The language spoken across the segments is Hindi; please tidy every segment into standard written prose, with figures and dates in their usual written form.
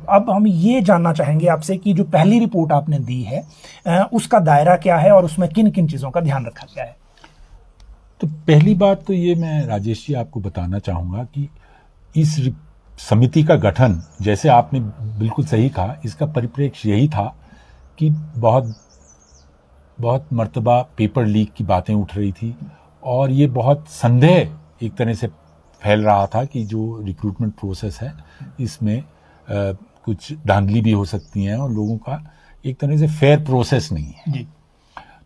अब हम ये जानना चाहेंगे आपसे कि जो पहली रिपोर्ट आपने दी है उसका दायरा क्या है और उसमें किन किन चीज़ों का ध्यान रखा गया है? तो पहली बात तो ये मैं राजेश जी आपको बताना चाहूँगा कि इस समिति का गठन, जैसे आपने बिल्कुल सही कहा, इसका परिप्रेक्ष्य यही था कि बहुत मर्तबा पेपर लीक की बातें उठ रही थी और ये बहुत संदेह एक तरह से फैल रहा था कि जो रिक्रूटमेंट प्रोसेस है इसमें कुछ धांधली भी हो सकती हैं और लोगों का एक तरह से फेयर प्रोसेस नहीं है जी।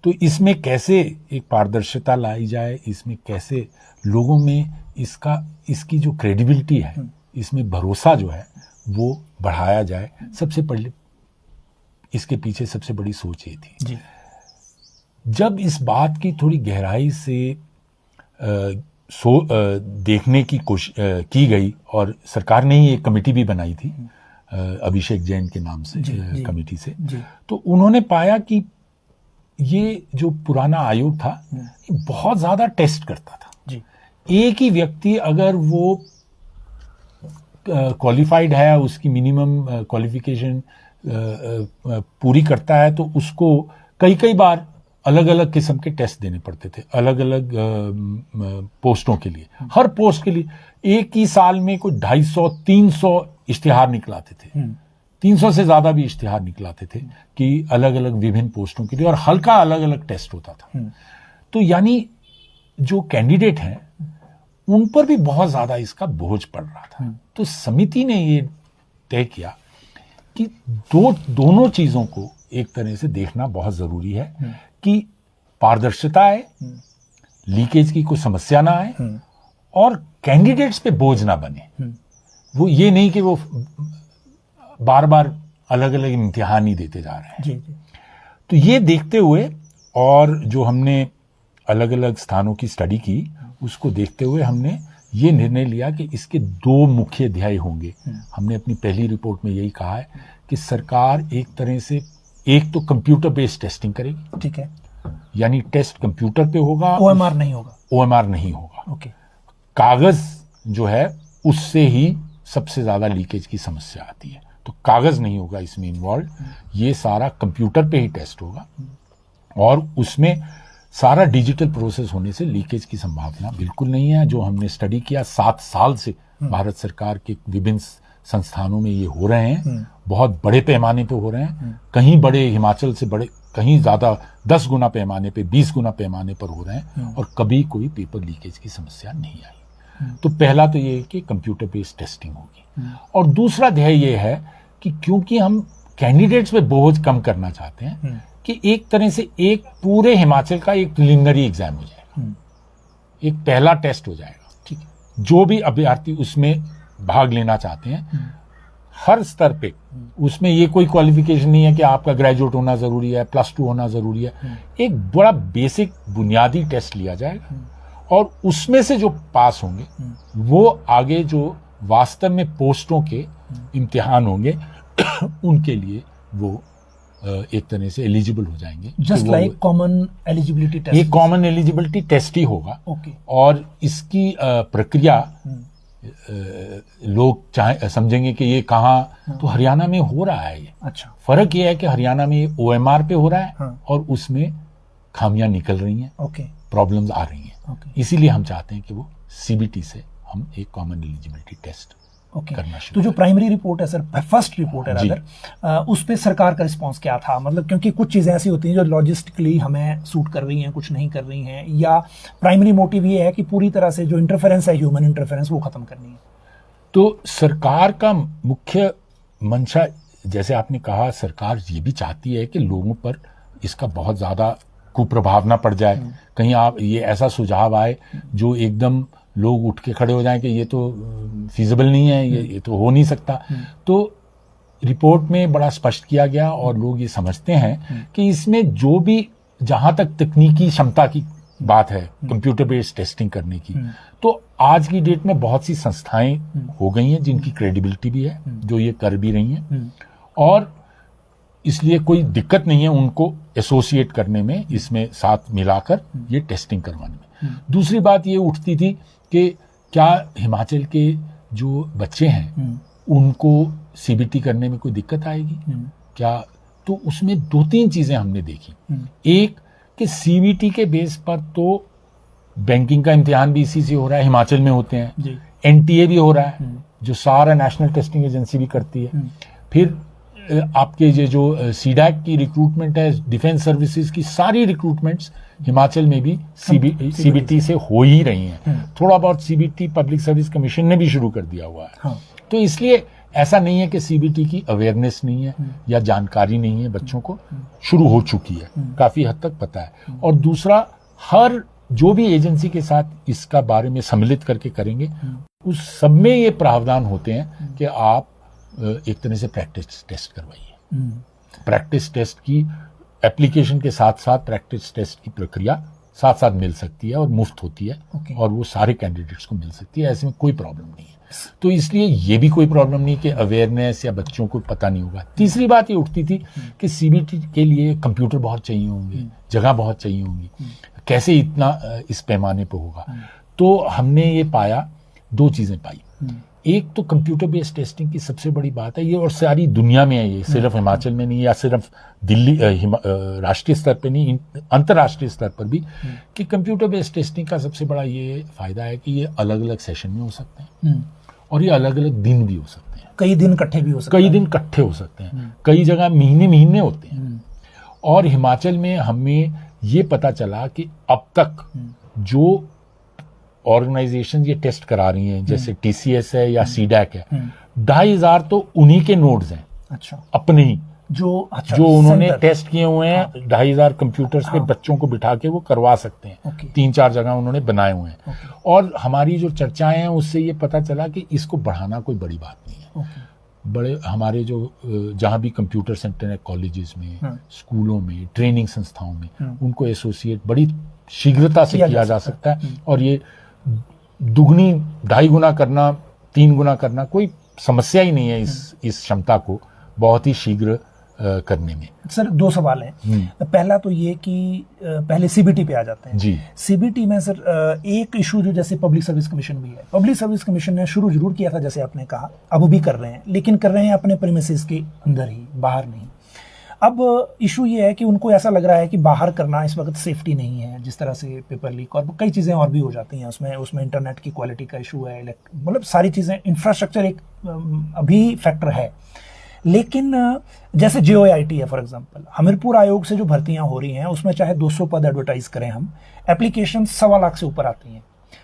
तो इसमें कैसे एक पारदर्शिता लाई जाए, इसमें कैसे लोगों में इसकी जो क्रेडिबिलिटी है, इसमें भरोसा जो है वो बढ़ाया जाए, सबसे पहले इसके पीछे सबसे बड़ी सोच ये थी जी। जब इस बात की थोड़ी गहराई से देखने की कोशिश की गई और सरकार ने ही एक कमेटी भी बनाई थी अभिषेक जैन के नाम से कमेटी से, तो उन्होंने पाया कि ये जो पुराना आयोग था ये बहुत ज्यादा टेस्ट करता था जी। एक ही व्यक्ति अगर वो क्वालिफाइड है, उसकी मिनिमम क्वालिफिकेशन पूरी करता है, तो उसको कई बार अलग अलग किस्म के टेस्ट देने पड़ते थे अलग अलग पोस्टों के लिए। हर पोस्ट के लिए एक ही साल में कोई 250-300 इश्तिहार निकलाते थे, 300 से ज्यादा भी इश्तिहार निकलाते थे कि अलग अलग विभिन्न पोस्टों के लिए, और हल्का अलग अलग टेस्ट होता था। तो यानी जो कैंडिडेट हैं उन पर भी बहुत ज्यादा इसका बोझ पड़ रहा था। तो समिति ने ये तय किया कि दोनों चीजों को एक तरह से देखना बहुत जरूरी है कि पारदर्शिता आए, लीकेज की कोई समस्या ना आए और कैंडिडेट्स पे बोझ ना बने। वो ये नहीं कि वो बार बार अलग अलग इम्तिहान ही देते जा रहे हैं। जी। तो ये देखते हुए और जो हमने अलग अलग स्थानों की स्टडी की, उसको देखते हुए हमने ये निर्णय लिया कि इसके 2 मुख्य अध्याय होंगे। हमने अपनी पहली रिपोर्ट में यही कहा है कि सरकार एक तरह से एक तो कंप्यूटर बेस्ड टेस्टिंग करेगी, ठीक है, यानी टेस्ट कंप्यूटर पे होगा, ओएमआर नहीं होगा। ओएमआर नहीं होगा। ओके। कागज जो है उससे ही सबसे ज्यादा लीकेज की समस्या आती है, तो कागज नहीं होगा इसमें इन्वॉल्व, ये सारा कंप्यूटर पे ही टेस्ट होगा और उसमें सारा डिजिटल प्रोसेस होने से लीकेज की संभावना बिल्कुल नहीं है। जो हमने स्टडी किया 7 साल से भारत सरकार के विभिन्न संस्थानों में ये हो रहे हैं, बहुत बड़े पैमाने पे हो रहे हैं, कहीं बड़े हिमाचल से बड़े, कहीं ज्यादा 10 गुना पैमाने पे, 20 गुना पैमाने पर हो रहे हैं और कभी कोई पेपर लीकेज की समस्या नहीं आई। तो पहला तो ये कि कंप्यूटर बेस्ड टेस्टिंग होगी और दूसरा ध्येय ये है कि क्योंकि हम कैंडिडेट्स पे बोझ कम करना चाहते हैं कि एक तरह से एक पूरे हिमाचल का एक प्रिलिमिनरी एग्जाम हो जाएगा, एक पहला टेस्ट हो जाएगा। ठीक है। जो भी अभ्यर्थी उसमें भाग लेना चाहते हैं हर स्तर पे, उसमें ये कोई क्वालिफिकेशन नहीं है कि आपका ग्रेजुएट होना जरूरी है, +2 होना जरूरी है। एक बड़ा बेसिक बुनियादी टेस्ट लिया जाएगा और उसमें से जो पास होंगे वो आगे जो वास्तव में पोस्टों के इम्तिहान होंगे उनके लिए वो एक तरह से एलिजिबल हो जाएंगे। Just like common eligibility test. ये कॉमन एलिजिबिलिटी टेस्ट ही होगा। ओके। और इसकी प्रक्रिया लोग चाहे समझेंगे कि ये कहाँ, तो हरियाणा में हो रहा है ये। अच्छा। फर्क ये है कि हरियाणा में ये ओएमआर पे हो रहा है और उसमें खामियां निकल रही हैं, ओके, प्रॉब्लम्स आ रही हैं। इसीलिए हम चाहते हैं कि वो सीबीटी से हम एक कॉमन एलिजिबिलिटी टेस्ट करना शुरू। तो जो प्राइमरी रिपोर्ट है सर, फर्स्ट रिपोर्ट है अगर, उस पे सरकार का रिस्पांस क्या था? मतलब क्योंकि कुछ चीज़ें ऐसी होती हैं जो लॉजिस्टिकली हमें सूट कर रही हैं, कुछ नहीं कर रही हैं, या प्राइमरी मोटिव ये है कि पूरी तरह से जो इंटरफेरेंस है, ह्यूमन इंटरफेरेंस, वो खत्म करनी है। तो सरकार का मुख्य मंशा, जैसे आपने कहा, सरकार ये भी चाहती है कि लोगों पर इसका बहुत ज्यादा कुप्रभाव ना पड़ जाए। कहीं आप ये ऐसा सुझाव आए जो एकदम लोग उठ के खड़े हो जाएं कि ये तो फीजिबल नहीं है, ये तो हो नहीं सकता। तो रिपोर्ट में बड़ा स्पष्ट किया गया और लोग ये समझते हैं कि इसमें जो भी, जहां तक तकनीकी क्षमता की बात है कंप्यूटर बेस्ड टेस्टिंग करने की, तो आज की डेट में बहुत सी संस्थाएं हो गई हैं जिनकी क्रेडिबिलिटी भी है, जो ये कर भी रही हैं और इसलिए कोई दिक्कत नहीं है उनको एसोसिएट करने में, इसमें साथ मिलाकर ये टेस्टिंग करवाने में। दूसरी बात ये उठती थी कि क्या हिमाचल के जो बच्चे हैं उनको सीबीटी करने में कोई दिक्कत आएगी क्या? तो उसमें 2-3 चीजें हमने देखी। एक कि सीबीटी के बेस पर तो बैंकिंग का इम्तिहान भी इसी से हो रहा है, हिमाचल में होते हैं, एनटीए भी हो रहा है जो सारा नेशनल टेस्टिंग एजेंसी भी करती है। फिर आपके ये जो सीडैक की रिक्रूटमेंट है, डिफेंस सर्विसेज की सारी रिक्रूटमेंट्स हिमाचल में भी सीबीटी से हो ही रही हैं। थोड़ा बहुत सीबीटी पब्लिक सर्विस कमीशन ने भी शुरू कर दिया हुआ है। तो इसलिए ऐसा नहीं है कि सीबीटी की अवेयरनेस नहीं है या जानकारी नहीं है, बच्चों को शुरू हो चुकी है, काफी हद तक पता है। और दूसरा, हर जो भी एजेंसी के साथ इसका बारे में सम्मिलित करके करेंगे, उस सब में ये प्रावधान होते हैं कि आप एक तरह से प्रैक्टिस टेस्ट करवाइए। प्रैक्टिस टेस्ट की एप्लीकेशन के साथ साथ प्रैक्टिस टेस्ट की प्रक्रिया साथ साथ मिल सकती है और मुफ्त होती है। और वो सारे कैंडिडेट्स को मिल सकती है, ऐसे में कोई प्रॉब्लम नहीं है। तो इसलिए ये भी कोई प्रॉब्लम नहीं कि अवेयरनेस या बच्चों को पता नहीं होगा। तीसरी बात ये उठती थी कि सीबीटी के लिए कंप्यूटर बहुत चाहिए होंगे, जगह बहुत चाहिए होंगी, कैसे इतना इस पैमाने पर होगा। तो हमने ये पाया, 2 चीजें पाई। एक तो कंप्यूटर बेस्ड टेस्टिंग की सबसे बड़ी बात है ये, और सारी दुनिया में है ये, सिर्फ हिमाचल में नहीं या सिर्फ दिल्ली राष्ट्रीय स्तर पे नहीं, अंतर्राष्ट्रीय स्तर पर भी, कि कंप्यूटर बेस्ड टेस्टिंग का सबसे बड़ा ये फायदा है कि ये अलग अलग सेशन में हो सकते हैं और ये अलग अलग दिन भी हो सकते हैं, कई दिन इकट्ठे भी हो सकते हैं, कई दिन इकट्ठे हो सकते हैं, कई जगह महीने होते हैं। और हिमाचल में हमें ये पता चला कि अब तक जो ऑर्गेनाइजेशन ये टेस्ट करा रही हैं, जैसे टीसीएस है या सीडैक है, 2500 तो उन्हीं के नोड्स हैं। अच्छा, अपने ही जो उन्होंने टेस्ट किए हुए हैं। 2500 कंप्यूटर्स पे बच्चों को बिठा के वो करवा सकते हैं। 3-4 जगह उन्होंने बनाए हुए हैं। और हमारी जो चर्चाएं हैं उससे ये पता चला कि इसको बढ़ाना कोई बड़ी बात नहीं है। बड़े हमारे जो जहां भी कंप्यूटर सेंटर है, कॉलेजेस में, स्कूलों में, ट्रेनिंग संस्थाओं में, उनको एसोसिएट बड़ी शीघ्रता से किया जा सकता है। और ये दुगनी 2.5 गुना करना, 3 गुना करना कोई समस्या ही नहीं है इस क्षमता को बहुत ही शीघ्र करने में। सर 2 सवाल हैं। पहला तो ये कि पहले सीबीटी पे आ जाते हैं जी। सीबीटी में सर एक इशू जो जैसे पब्लिक सर्विस कमीशन भी है, पब्लिक सर्विस कमीशन ने शुरू जरूर किया था जैसे आपने कहा, अब भी कर रहे हैं, लेकिन कर रहे हैं अपने प्रीमिसेस के अंदर ही, बाहर नहीं। अब इशू ये है कि उनको ऐसा लग रहा है कि बाहर करना इस वक्त सेफ्टी नहीं है, जिस तरह से पेपर लीक और कई चीज़ें और भी हो जाती हैं उसमें इंटरनेट की क्वालिटी का इशू है, मतलब सारी चीज़ें, इंफ्रास्ट्रक्चर एक अभी फैक्टर है। लेकिन जैसे JOIT है फॉर एग्जांपल, हमीरपुर आयोग से जो भर्तियां हो रही हैं उसमें चाहे 200 पद एडवर्टाइज करें हम, एप्लीकेशन 1.25 लाख से ऊपर आती हैं।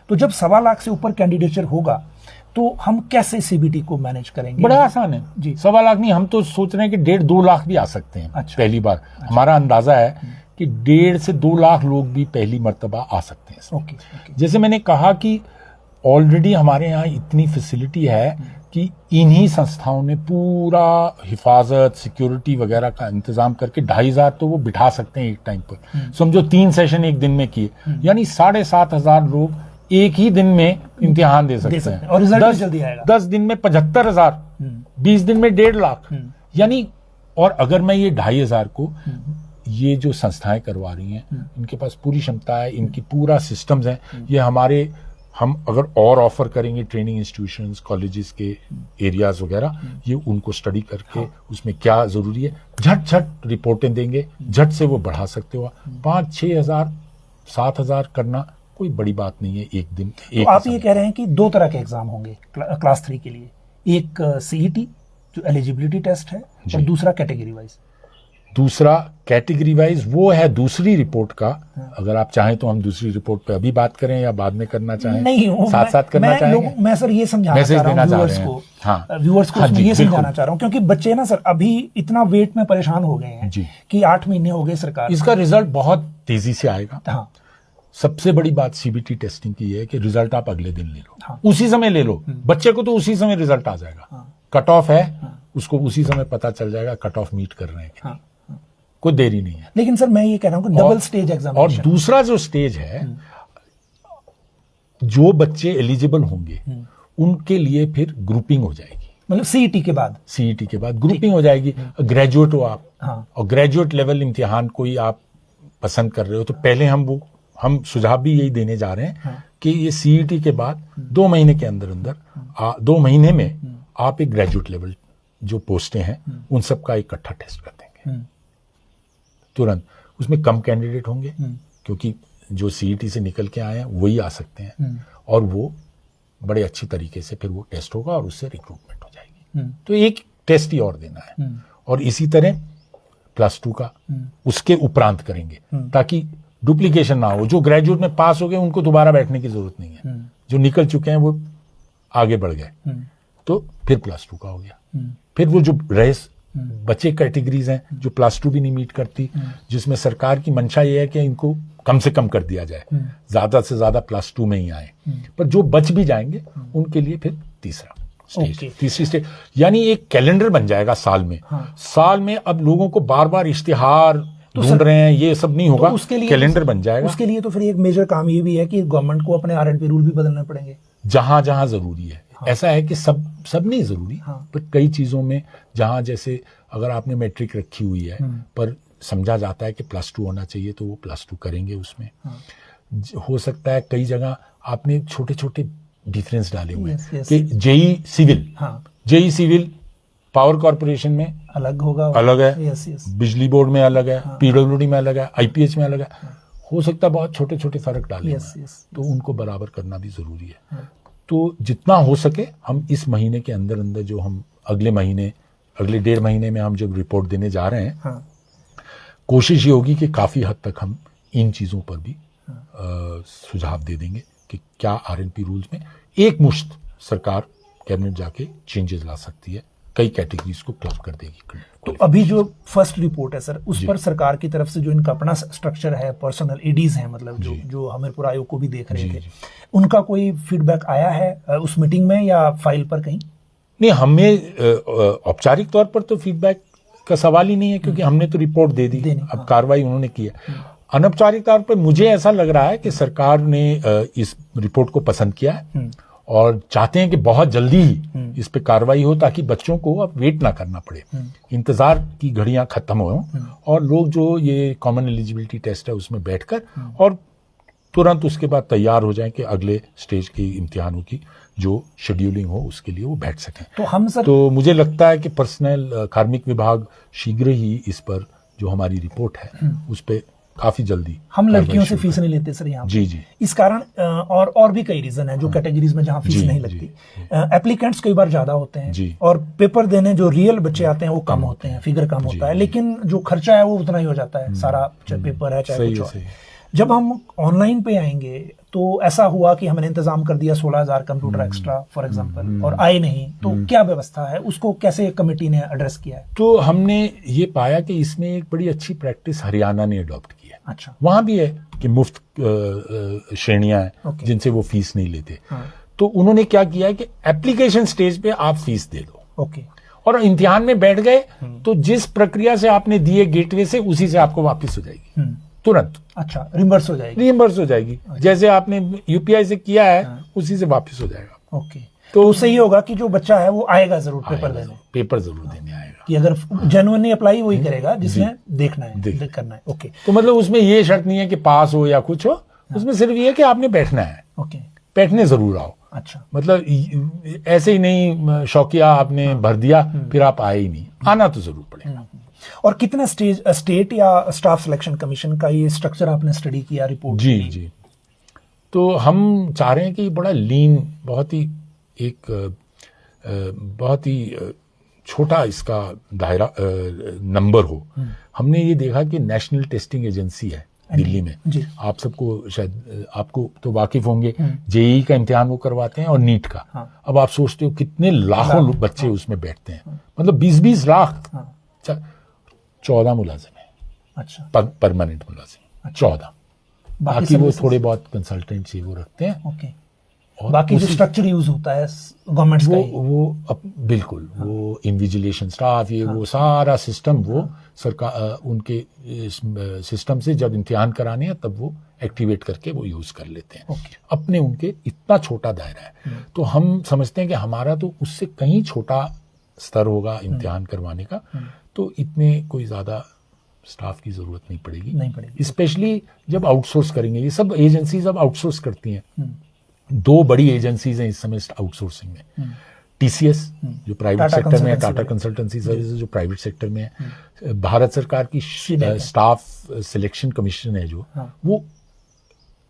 तो जब 1.25 लाख से ऊपर कैंडिडेचर होगा तो हम कैसे सीबीटी को मैनेज करेंगे? बड़ा आसान है जी। 1.25 लाख नहीं, हम तो सोच रहे हैं कि 1.5-2 लाख भी आ सकते हैं। अच्छा। पहली बार हमारा अंदाजा है कि 1.5 से 2 लाख लोग भी पहली मर्तबा आ सकते हैं। ओके। जैसे मैंने कहा कि ऑलरेडी हमारे यहाँ इतनी फैसिलिटी है कि इन्हीं संस्थाओं ने पूरा हिफाजत, सिक्योरिटी वगैरह का इंतजाम करके 2500 तो वो बिठा सकते हैं एक टाइम पर। समझो 3 सेशन एक दिन में किए, यानी 7,500 लोग एक ही दिन में इम्तिहान दे सकते हैं। और रिजल्ट भी जल्दी आएगा। 10 दिन में 75,000, 20 दिन में 1.5 लाख, यानी। और अगर मैं ये 2,500 को ये जो संस्थाएं करवा रही हैं, इनके पास पूरी क्षमता है, इनकी पूरा सिस्टम्स हैं, ये हम अगर और ऑफर करेंगे ट्रेनिंग इंस्टीट्यूशंस, कॉलेजेस के एरियाज वगैरह, ये उनको स्टडी करके उसमें क्या जरूरी है, झट रिपोर्टें देंगे, झट से वो बढ़ा सकते हो। 5-6 हजार 7 हजार करना कोई बड़ी बात नहीं है एक दिन। तो आप ये कह रहे हैं कि 2 तरह के एग्जाम होंगे क्लास 3 के लिए, एक सीईटी जो एलिजिबिलिटी टेस्ट है और दूसरा कैटेगरी वाइज। दूसरा कैटेगरी वाइज वो है दूसरी रिपोर्ट का। अगर आप चाहें तो हम दूसरी रिपोर्ट पे अभी बात करें या बाद में करना चाहें, नहीं साथ करना चाहेंगे। मैं सर ये समझाना चाह रहा हूं व्यूअर्स को ये समझाना चाह रहा हूं, क्योंकि बच्चे ना सर अभी इतना वेट में परेशान हो गए हैं कि 8 महीने हो गए सरकार, इसका रिजल्ट बहुत तेजी से आएगा। हाँ। सबसे बड़ी बात सीबीटी टेस्टिंग की है कि रिजल्ट आप अगले दिन ले लो, उसी समय ले लो। बच्चे को तो उसी समय रिजल्ट आ जाएगा। कट ऑफ है, उसको उसी समय पता चल जाएगा कट ऑफ मीट कर रहे हैं, कोई देरी नहीं है। लेकिन सर मैं ये कह रहा हूं कि डबल स्टेज एग्जामिनेशन, और दूसरा जो स्टेज है, जो बच्चे एलिजिबल होंगे उनके लिए फिर ग्रुपिंग हो जाएगी। मतलब सीईटी के बाद ग्रुपिंग हो जाएगी। ग्रेजुएट हो आप, और ग्रेजुएट लेवल इम्तिहान कोई आप पसंद कर रहे हो, तो पहले हम सुझाव भी यही देने जा रहे हैं कि ये सीईटी के बाद 2 महीने के अंदर 2 महीने में आप एक ग्रेजुएट लेवल जो पोस्टें हैं उन सब का इकट्ठा टेस्ट कर देंगे तुरंत। उसमें कम कैंडिडेट होंगे क्योंकि जो सीईटी से निकल के आए हैं वही आ सकते हैं, और वो बड़े अच्छी तरीके से फिर वो टेस्ट होगा और उससे रिक्रूटमेंट हो जाएगी। तो एक टेस्ट ही और देना है, और इसी तरह +2 का उसके उपरांत करेंगे ताकि डुप्लीकेशन ना हो। जो ग्रेजुएट में पास हो गए उनको दोबारा बैठने की जरूरत नहीं है, जो निकल चुके हैं वो आगे बढ़ गए तो फिर +2 का हो गया। फिर वो जो रहे बचे कैटेगरीज हैं जो +2 भी नहीं मीट करती, जिसमें सरकार की मंशा ये है कि इनको कम से कम कर दिया जाए, ज्यादा से ज्यादा +2 में ही आए, पर जो बच भी जाएंगे उनके लिए फिर तीसरा स्टेज, तीसरी स्टेज, यानी एक कैलेंडर बन जाएगा साल में। साल में अब लोगों को बार बार इश्तिहार ढूंढ रहे हैं, ये सब नहीं होगा, उसके लिए कैलेंडर बन जाएगा। उसके लिए तो फिर एक मेजर काम ये भी है कि गवर्नमेंट को अपने R&P रूल भी बदलने पड़ेंगे जहां जहां जरूरी है। ऐसा है कि सब नहीं जरूरी, पर कई चीजों में जहां, जैसे अगर आपने मैट्रिक रखी हुई है पर समझा जाता है कि +2 होना चाहिए तो वो +2 करेंगे उसमें। हो सकता है कई जगह आपने छोटे छोटे डिफरेंस डाले हुए हैं कि जेई सिविल पावर कॉर्पोरेशन में अलग होगा, अलग है, बिजली बोर्ड में अलग है, पीडब्ल्यूडी में अलग है, IPH में अलग है। हो सकता है बहुत छोटे छोटे फर्क डाले हुए हैं, तो उनको बराबर करना भी जरूरी है। तो जितना हो सके हम इस महीने के अंदर अंदर, जो हम अगले 1.5 महीने में हम जब रिपोर्ट देने जा रहे हैं, कोशिश ये होगी कि काफी हद तक हम इन चीजों पर भी सुझाव दे देंगे कि क्या R&P रूल्स में एक मुश्त सरकार कैबिनेट जाके चेंजेस ला सकती है, कई कैटेगरीज को क्लब कर देगी। तो अभी जो फर्स्ट रिपोर्ट है सर, उस पर सरकार की तरफ से जो इनका अपना स्ट्रक्चर है, पर्सनल एडीज हैं, मतलब जो हमीरपुर आयोग को भी देख रहे थे, उनका कोई फीडबैक आया है उस मीटिंग में या फाइल पर कहीं? नहीं, हमें औपचारिक तौर पर तो फीडबैक का सवाल ही नहीं है, क्योंकि हमने तो रिपोर्ट दे दी, अब कार्रवाई उन्होंने की है। अनौपचारिक तौर पर मुझे ऐसा लग रहा है कि सरकार ने इस रिपोर्ट को पसंद किया है और चाहते हैं कि बहुत जल्दी ही इस पे कार्रवाई हो, ताकि बच्चों को अब वेट ना करना पड़े, इंतजार की घड़ियां खत्म हो, और लोग जो ये कॉमन एलिजिबिलिटी टेस्ट है उसमें बैठकर और तुरंत उसके बाद तैयार हो जाएं कि अगले स्टेज के इम्तिहानों की जो शेड्यूलिंग हो उसके लिए वो बैठ सकें। तो हम सर, तो मुझे लगता है कि पर्सनल कार्मिक विभाग शीघ्र ही इस पर जो हमारी रिपोर्ट है उस पर काफी जल्दी, हम लड़कियों से फीस नहीं लेते सर यहाँ जी। इस कारण और भी कई रीजन है जो कैटेगरीज में जहाँ फीस नहीं लगती। एप्लीकेंट्स कई बार ज्यादा होते हैं और पेपर देने जो रियल बच्चे आते हैं वो कम होते हैं, फिगर कम होता है, लेकिन जो खर्चा है वो उतना ही हो जाता है सारा, चाहे पेपर है चाहे कुछ और। जब हम ऑनलाइन पे आएंगे तो ऐसा हुआ कि हमने इंतजाम कर दिया 16,000 कंप्यूटर एक्स्ट्रा फॉर एग्जांपल, और आए नहीं, तो क्या व्यवस्था है, उसको कैसे कमेटी ने एड्रेस किया है? तो हमने ये पाया कि इसमें एक बड़ी अच्छी प्रैक्टिस हरियाणा ने अडॉप्ट की है। अच्छा, वहां भी है कि मुफ्त श्रेणियां हैं जिनसे वो फीस नहीं लेते। तो उन्होंने क्या किया है कि एप्लीकेशन स्टेज पे आप फीस दे दो, और इम्तिहान में बैठ गए तो जिस प्रक्रिया से आपने दिए गेटवे से, उसी से आपको वापस हो जाएगी तुरंत। अच्छा, रिम्बर्स हो जाएगी। अच्छा। जैसे आपने यूपीआई से किया है उसी से वापस हो जाएगा। ओके, तो उससे ये होगा कि जो बच्चा है वो आएगा जरूर पेपर जरूर देने आएगा, कि अगर जेन्युइनली अप्लाई वही करेगा जिसने देखना है, करना है। ओके, तो मतलब उसमें ये शर्त नहीं है कि पास हो या कुछ हो, उसमें सिर्फ ये है कि आपने बैठना है। ओके, बैठने जरूर आओ। अच्छा, मतलब ऐसे ही नहीं शौकिया आपने भर दिया फिर आप आए ही नहीं, आना तो जरूर पड़ेगा। और कितना स्टेट या स्टाफ सिलेक्शन कमीशन का ये स्ट्रक्चर आपने स्टडी किया रिपोर्ट? जी। तो हम चाह रहे हैं कि बड़ा लीन, बहुत ही छोटा इसका दायरा नंबर हो। हमने ये देखा कि नेशनल टेस्टिंग एजेंसी है दिल्ली में, आप सबको शायद, आपको तो वाकिफ होंगे, जेईई का इम्तिहान वो करवाते हैं और नीट का। अब आप सोचते हो कितने लाखों बच्चे उसमें बैठते हैं, मतलब 20-20 लाख। 14 मुलाजिम है। अच्छा, परमानेंट मुलाजिम 14, बाकी वो थोड़े बहुत कंसल्टेंट से वो रखते हैं। ओके, और बाकी जो स्ट्रक्चर यूज होता है गवर्नमेंट का, वो बिल्कुल वो इन्विजिलेशन स्टाफ, ये वो सारा सिस्टम वो सरकार उनके सिस्टम से जब इम्तिहान कराने हैं तब वो एक्टिवेट करके वो यूज कर लेते हैं। अपने उनके इतना छोटा दायरा है, तो हम समझते हैं कि हमारा तो उससे कहीं छोटा स्तर होगा इम्तिहान करवाने का, तो इतने कोई ज्यादा स्टाफ की जरूरत नहीं पड़ेगी। स्पेशली जब आउटसोर्स करेंगे, ये सब एजेंसीज अब आउटसोर्स करती हैं। 2 बड़ी एजेंसीज हैं इस समय आउटसोर्सिंग में, TCS जो प्राइवेट टाटा सेक्टर में है, कंसल्टेंसी टाटा वाले। कंसल्टेंसी सर्विसेज जो प्राइवेट सेक्टर में है, भारत सरकार की स्टाफ सिलेक्शन कमीशन है जो, वो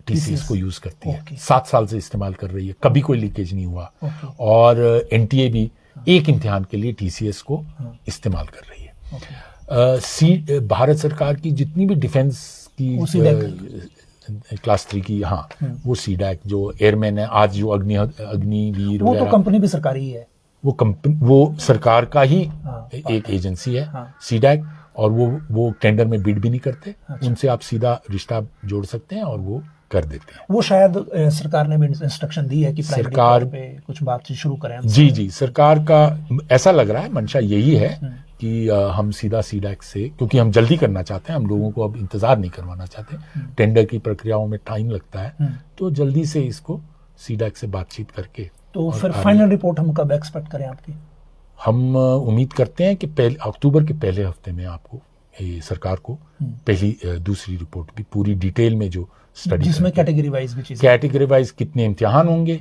TCS को यूज करती है, 7 साल से इस्तेमाल कर रही है, कभी कोई लीकेज नहीं हुआ। और NTA भी एक इम्तिहान के लिए TCS को इस्तेमाल कर रही है। भारत सरकार की जितनी भी डिफेंस की क्लास 3 की, हाँ, वो CDAC जो एयरमैन है, आज जो अग्निवीर वो तो कंपनी भी सरकारी ही है, वो सरकार का ही एक एजेंसी है CDAC, और वो टेंडर में बिड भी नहीं करते। उनसे आप सीधा रिश्ता जोड़ सकते हैं और वो कर देते हैं। वो शायद सरकार ने भी इंस्ट्रक्शन दी है कि सरकार पे कुछ बातचीत शुरू करें। जी, सरकार का ऐसा लग रहा है, मंशा यही है कि हम सीधा CDAC से, क्योंकि हम जल्दी करना चाहते हैं, हम लोगों को अब इंतजार नहीं करवाना चाहते, टेंडर की प्रक्रियाओं में टाइम लगता है, तो जल्दी से इसको CDAC से बातचीत करके। तो फिर फाइनल रिपोर्ट हम कब एक्सपेक्ट करें आपकी? हम उम्मीद करते हैं कि अक्टूबर के पहले हफ्ते में आपको सरकार को दूसरी रिपोर्ट भी पूरी डिटेल में जो स्टडी, जिसमें कैटेगरी वाइज कितने इम्तिहान होंगे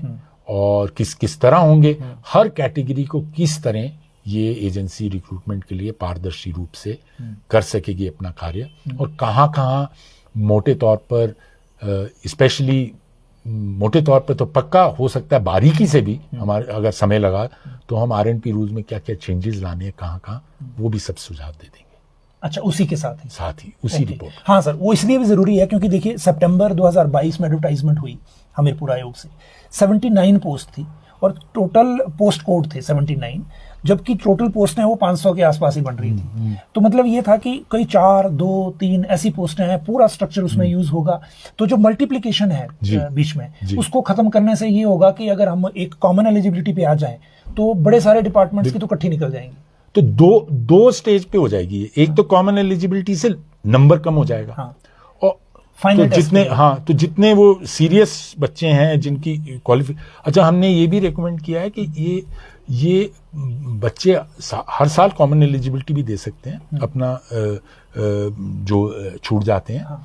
और किस तरह होंगे, हर कैटेगरी को किस तरह ये एजेंसी रिक्रूटमेंट के लिए पारदर्शी रूप से कर सकेगी अपना कार्य, और कहाँ मोटे तौर पर, स्पेशली मोटे तौर पर तो पक्का हो सकता है, बारीकी से भी हमारे अगर समय लगा तो हम RNP रूल्स में क्या क्या चेंजेस लाने हैं, कहाँ वो भी सब सुझाव दे देंगे। अच्छा, उसी के साथ ही उसी रिपोर्ट। हाँ सर, वो इसलिए भी जरूरी है क्योंकि देखिए सितंबर 2022 में एडवर्टाइजमेंट हुई हमीरपुर आयोग से, 79 पोस्ट थी और टोटल पोस्ट कोड थे 79, जबकि टोटल पोस्टें वो 500 के आसपास ही बन रही थी। तो मतलब ये था कि कई 4, 2, 3 ऐसी पोस्टें हैं, पूरा स्ट्रक्चर उसमें यूज होगा। तो जो मल्टीप्लिकेशन है बीच में, उसको खत्म करने से ये होगा कि अगर हम एक कॉमन एलिजिबिलिटी पे आ जाएं तो बड़े सारे डिपार्टमेंट्स की तो इकट्ठी निकल जाएंगी। तो दो स्टेज पे हो जाएगी। एक तो कॉमन एलिजिबिलिटी से नंबर कम हो जाएगा, और तो जितने वो सीरियस बच्चे हैं जिनकी अच्छा, हमने ये भी रेकमेंड किया है कि ये बच्चे हर साल कॉमन एलिजिबिलिटी भी दे सकते हैं, अपना जो छूट जाते हैं,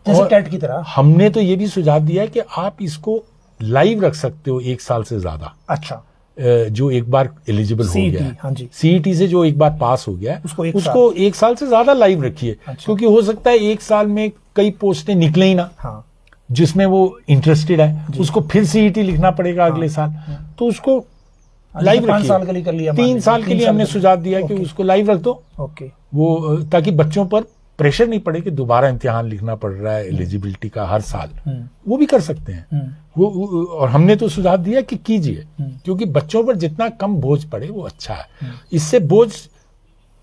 जैसे टेट की तरह। हमने तो ये भी सुझाव दिया है कि आप इसको लाइव रख सकते हो 1 साल से ज्यादा। अच्छा, जो एक बार एलिजिबल हो गया है, हाँ जी, CET से जो एक बार पास हो गया है, उसको 1 साल से ज्यादा लाइव रखिए। अच्छा। क्योंकि हो सकता है 1 साल में कई पोस्टें निकले ही ना, हाँ, जिसमें वो इंटरेस्टेड है, उसको फिर CET लिखना पड़ेगा अगले साल, तो उसको लाइव रखिए। 5 साल के लिए कर लिया, 3 साल के लिए हमने सुझाव दिया कि उसको लाइव रख दो, वो ताकि बच्चों पर प्रेशर नहीं पड़े कि दोबारा इम्तिहान लिखना पड़ रहा है एलिजिबिलिटी का हर साल, वो भी कर सकते हैं वो। और हमने तो सुझाव दिया कि कीजिए, क्योंकि बच्चों पर जितना कम बोझ पड़े वो अच्छा है। इससे बोझ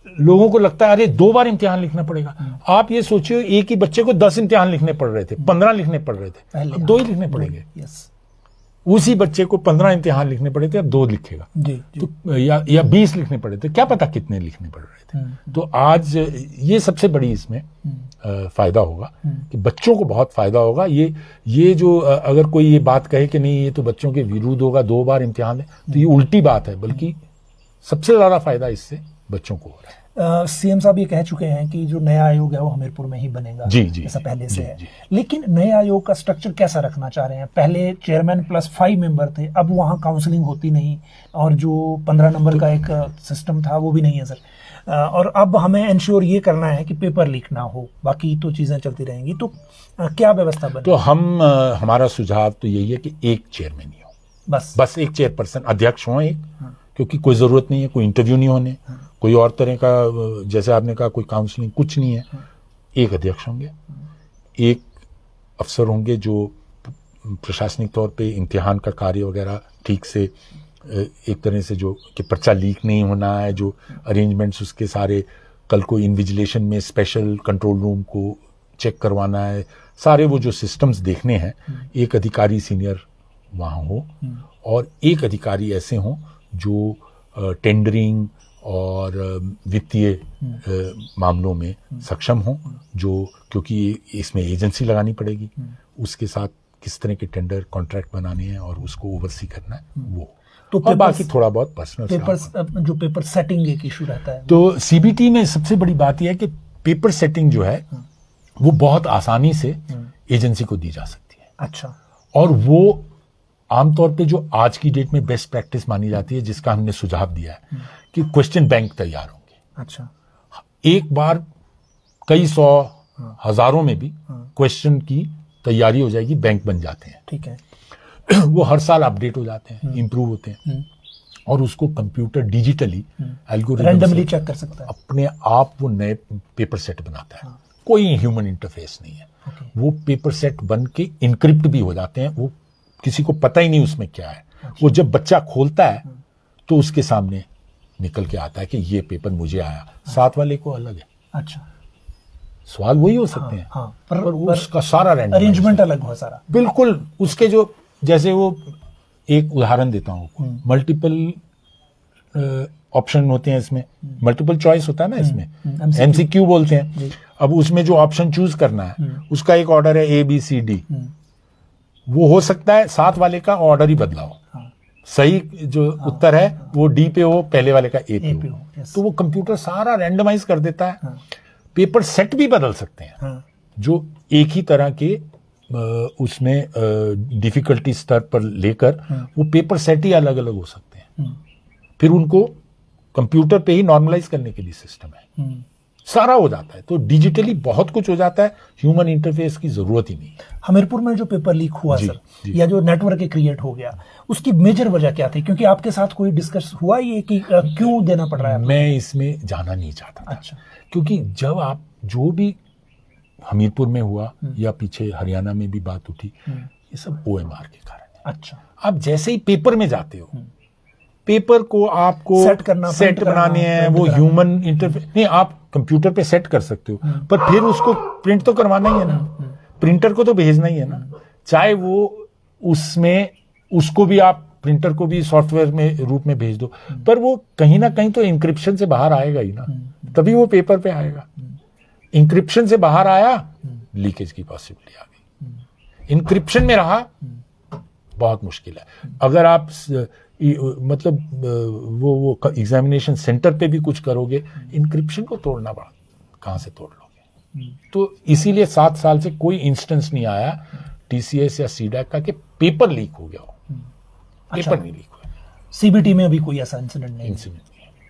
लोगों को लगता है अरे 2 बार इम्तिहान लिखना पड़ेगा। आप ये सोचिए, एक ही बच्चे को 10 इम्तिहान लिखने पड़ रहे थे, 15 लिखने पड़ रहे थे, अब 2 ही लिखने पड़ेंगे। उसी बच्चे को 15 इम्तिहान लिखने पड़े थे, अब 2 लिखेगा जी। तो या 20 लिखने पड़े थे, क्या पता कितने लिखने पड़ रहे थे। तो आज ये सबसे बड़ी इसमें फायदा होगा कि बच्चों को बहुत फायदा होगा। ये जो अगर कोई ये बात कहे कि नहीं ये तो बच्चों के विरुद्ध होगा, 2 बार इम्तिहान है, तो ये उल्टी बात है, बल्कि सबसे ज्यादा फायदा इससे बच्चों को हो रहा है। CM साहब ये कह चुके हैं कि जो नया आयोग है वो हमीरपुर में ही बनेगा, जैसा पहले से है। लेकिन नए आयोग का स्ट्रक्चर कैसा रखना चाह रहे हैं? पहले चेयरमैन प्लस 5 मेंबर थे, अब वहाँ काउंसलिंग होती नहीं, और जो 15 नंबर का एक सिस्टम था वो भी नहीं है सर। और अब हमें इंश्योर ये करना है कि पेपर लीक ना हो, बाकी तो चीजें चलती रहेंगी। तो क्या व्यवस्था बने? तो हमारा सुझाव तो यही है कि एक चेयरमैन ही हो, बस एक चेयरपर्सन, अध्यक्ष हो एक, क्योंकि कोई जरूरत नहीं है, कोई इंटरव्यू नहीं होने, कोई और तरह का, जैसे आपने कहा, कोई काउंसलिंग कुछ नहीं है। एक अध्यक्ष होंगे, एक अफसर होंगे जो प्रशासनिक तौर पे इम्तिहान का कार्य वगैरह ठीक से, एक तरह से जो कि पर्चा लीक नहीं होना है, जो अरेंजमेंट्स उसके सारे, कल को इन्विजिलेशन में स्पेशल कंट्रोल रूम को चेक करवाना है, सारे वो जो सिस्टम्स देखने हैं, एक अधिकारी सीनियर वहाँ हो, और एक अधिकारी ऐसे हों जो टेंडरिंग और वित्तीय मामलों में सक्षम हो, जो, क्योंकि इसमें एजेंसी लगानी पड़ेगी, उसके साथ किस तरह के टेंडर कॉन्ट्रैक्ट बनाने हैं और उसको ओवरसी करना है वो। तो और बाकी थोड़ा बहुत पर्सनल जो पेपर सेटिंग एक इशू रहता है, तो CBT में सबसे बड़ी बात यह है कि पेपर सेटिंग जो है वो बहुत आसानी से एजेंसी को दी जा सकती है। अच्छा, और वो आमतौर पे जो आज की डेट में बेस्ट प्रैक्टिस मानी जाती है, जिसका हमने सुझाव दिया है कि क्वेश्चन बैंक तैयार होंगे। अच्छा। एक बार कई सौ हजारों में भी क्वेश्चन की तैयारी हो जाएगी, बैंक बन जाते हैं। ठीक है। वो हर साल अपडेट हो जाते हैं, इंप्रूव होते हैं, और उसको computer digitally algorithm randomly check कर सकता है, अपने आप वो नए पेपर सेट बनाता है। कोई ह्यूमन इंटरफेस नहीं है। वो पेपर सेट बन के इनक्रिप्ट भी हो जाते हैं, वो किसी को पता ही नहीं उसमें क्या है। वो जब बच्चा खोलता है तो उसके सामने निकल के आता है कि ये पेपर मुझे आया, साथ वाले को अलग है। अच्छा। सवाल वही हो सकते हैं, हाँ, पर उसका सारा रैंडम अरेंजमेंट अलग हो सारा। बिल्कुल। उसके जो, जैसे वो, एक उदाहरण देता हूँ, मल्टीपल ऑप्शन होते हैं इसमें, मल्टीपल चॉइस होता है ना इसमें, एमसीक्यू बोलते हैं। अब उसमें जो ऑप्शन चूज करना है उसका एक ऑर्डर है A B C D। वो हो सकता है साथ वाले का ऑर्डर ही बदला हो, सही जो उत्तर है वो डी पे हो, पहले वाले का ए पे हो। तो वो कंप्यूटर सारा रैंडमाइज कर देता है। पेपर सेट भी बदल सकते हैं, जो एक ही तरह के उसमें डिफिकल्टी स्तर पर लेकर वो पेपर सेट ही अलग अलग हो सकते हैं। फिर उनको कंप्यूटर पे ही नॉर्मलाइज करने के लिए सिस्टम है, सारा हो जाता है। तो डिजिटली बहुत कुछ हो जाता है, ह्यूमन इंटरफेस की जरूरत ही नहीं। हमीरपुर में जो पेपर लीक हुआ सर, या जो नेटवर्क क्रिएट हो गया, उसकी मेजर वजह क्या थी? क्योंकि आपके साथ कोई डिस्कस हुआ ये कि क्यों देना पड़ रहा है? मैं इसमें जाना नहीं चाहता था। अच्छा। क्योंकि जब आप जो भी हमीरपुर में हुआ या पीछे हरियाणा में भी बात उठी, ये सब OMR के कारण है। अच्छा। आप जैसे ही पेपर में जाते हो, पेपर को आपको सेट बनाने हैं, वो ह्यूमन इंटरफेस नहीं, आप कंप्यूटर पे सेट कर सकते हो, पर फिर उसको प्रिंट तो करवाना ही है ना, प्रिंटर को तो भेजना ही है ना। चाहे वो उसमें उसको भी आप प्रिंटर को भी सॉफ्टवेयर में रूप में भेज दो, पर वो कहीं ना कहीं तो इंक्रिप्शन से बाहर आएगा ही ना, तभी वो पेपर पे आएगा। इंक्रिप्शन से बाहर आया, लीकेज की पॉसिबिलिटी आ गई। इंक्रिप्शन में रहा, बहुत मुश्किल है। अगर आप मतलब वो एग्जामिनेशन सेंटर पे भी कुछ करोगे, इंक्रिप्शन को तोड़ना पड़ा, कहां से तोड़ लोगे? तो इसीलिए 7 साल से कोई इंस्टेंस नहीं आया TCS या CDAC का कि पेपर लीक हो गया हो। पेपर नहीं लीक हुआ। CBT में अभी कोई ऐसा इंसिडेंट नहीं है।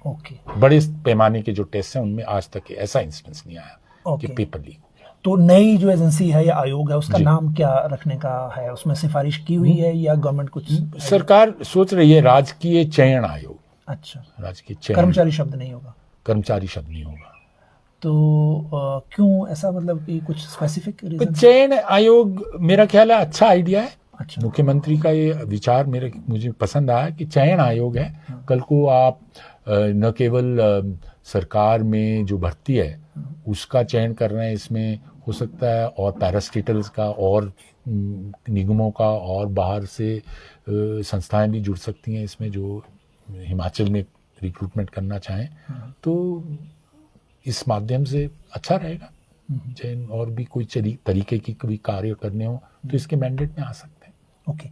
ओके। बड़े पैमाने के जो टेस्ट हैं उनमें आज तक ऐसा इंस्टेंस नहीं आया कि पेपर लीक हो गया। तो नई जो एजेंसी है या आयोग है, उसका नाम क्या रखने का है? उसमें सिफारिश की हुई है या गवर्नमेंट कुछ? सरकार सोच रही है राजकीय चयन आयोग। अच्छा। राजकीय चयन। कर्मचारी शब्द नहीं होगा? कर्मचारी शब्द नहीं होगा। तो क्यों ऐसा, मतलब कि कुछ स्पेसिफिक रीजन? चयन आयोग मेरा ख्याल है अच्छा आइडिया है। अच्छा। मुख्यमंत्री का ये विचार मुझे पसंद आया कि चयन आयोग है। कल को आप न केवल सरकार में जो भर्ती है उसका चयन कर रहे हैं, इसमें हो सकता है और पैरास्टेटल्स का और निगमों का और बाहर से संस्थाएं भी जुड़ सकती हैं इसमें, जो हिमाचल में रिक्रूटमेंट करना चाहें। तो इस माध्यम से अच्छा रहेगा चयन। और भी कोई तरीके की कोई कार्य करने हो तो इसके मैंडेट में आ सकते हैं। ओके।